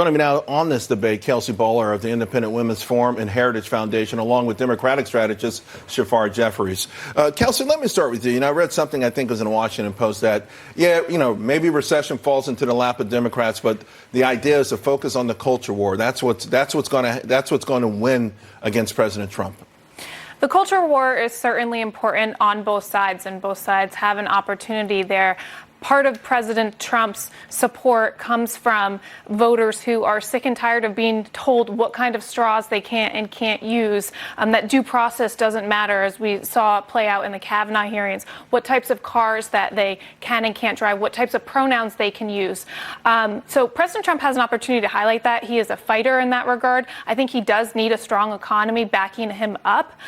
Joining me now on this debate, Kelsey Bolar of the Independent Women's Forum and Heritage Foundation, along with Democratic strategist Shafar Jeffries. Kelsey, let me start with you. I read something I think was in the Washington Post that, maybe recession falls into the lap of Democrats, but the idea is to focus on the culture war. That's what's going to win against President Trump. The culture war is certainly important on both sides, and both sides have an opportunity there. Part of President Trump's support comes from voters who are sick and tired of being told what kind of straws they can and can't use, that due process doesn't matter, as we saw play out in the Kavanaugh hearings, what types of cars that they can and can't drive, what types of pronouns they can use. So President Trump has an opportunity to highlight that. He is a fighter in that regard. I think he does need a strong economy backing him up.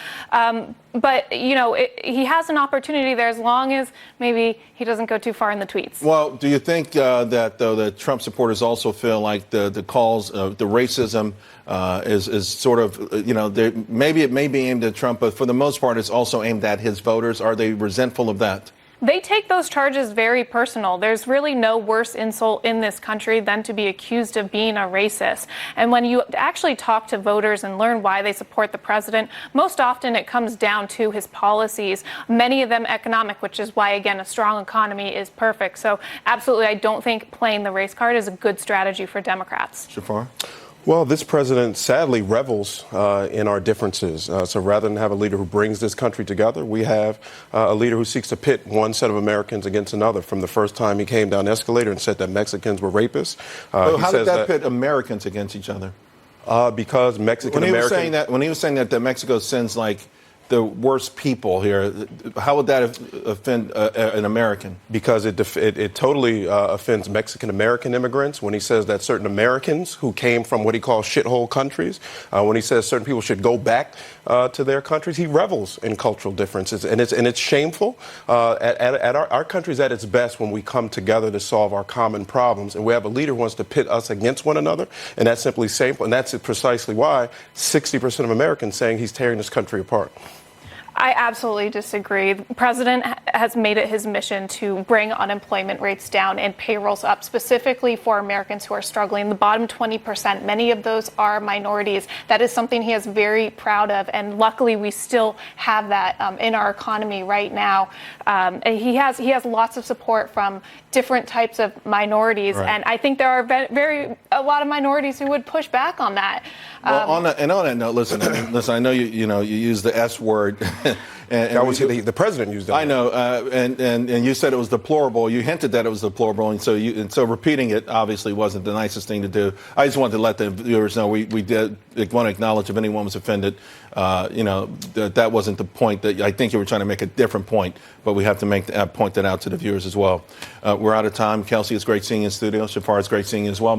But, he has an opportunity there as long as maybe he doesn't go too far in the tweets. Well, do you think that Trump supporters also feel like the calls, the racism is sort of, maybe it may be aimed at Trump, but for the most part, it's also aimed at his voters? Are they resentful of that? They take those charges very personal. There's really no worse insult in this country than to be accused of being a racist. And when you actually talk to voters and learn why they support the president, most often it comes down to his policies, many of them economic, which is why, again, a strong economy is perfect. So absolutely, I don't think playing the race card is a good strategy for Democrats. Shafar? Well, this president sadly revels in our differences. So rather than have a leader who brings this country together, we have a leader who seeks to pit one set of Americans against another. From the first time he came down the escalator and said that Mexicans were rapists. How did that pit Americans against each other? Because Mexican-American... When he was saying that Mexico sends, the worst people here, how would that offend an American? Because it totally offends Mexican-American immigrants when he says that certain Americans who came from what he calls shithole countries, when he says certain people should go back to their countries, he revels in cultural differences. And it's shameful. Our country's at its best when we come together to solve our common problems. And we have a leader who wants to pit us against one another. And that's simply shameful. And that's precisely why 60% of Americans saying he's tearing this country apart. I absolutely disagree. The president has made it his mission to bring unemployment rates down and payrolls up, specifically for Americans who are struggling. The bottom 20%, many of those are minorities. That is something he is very proud of, and luckily we still have that in our economy right now. And he has lots of support from different types of minorities, right. And I think there are a lot of minorities who would push back on that. Well, on that note, listen. I know you use the S word. That was the president used that. I know, and you said it was deplorable. You hinted that it was deplorable, and so repeating it obviously wasn't the nicest thing to do. I just wanted to let the viewers know we did want to acknowledge if anyone was offended. That wasn't the point. That I think you were trying to make a different point, but we have to point that out to the viewers as well. We're out of time. Kelsey, it's great seeing you in studio. Shafar, it's great seeing you as well.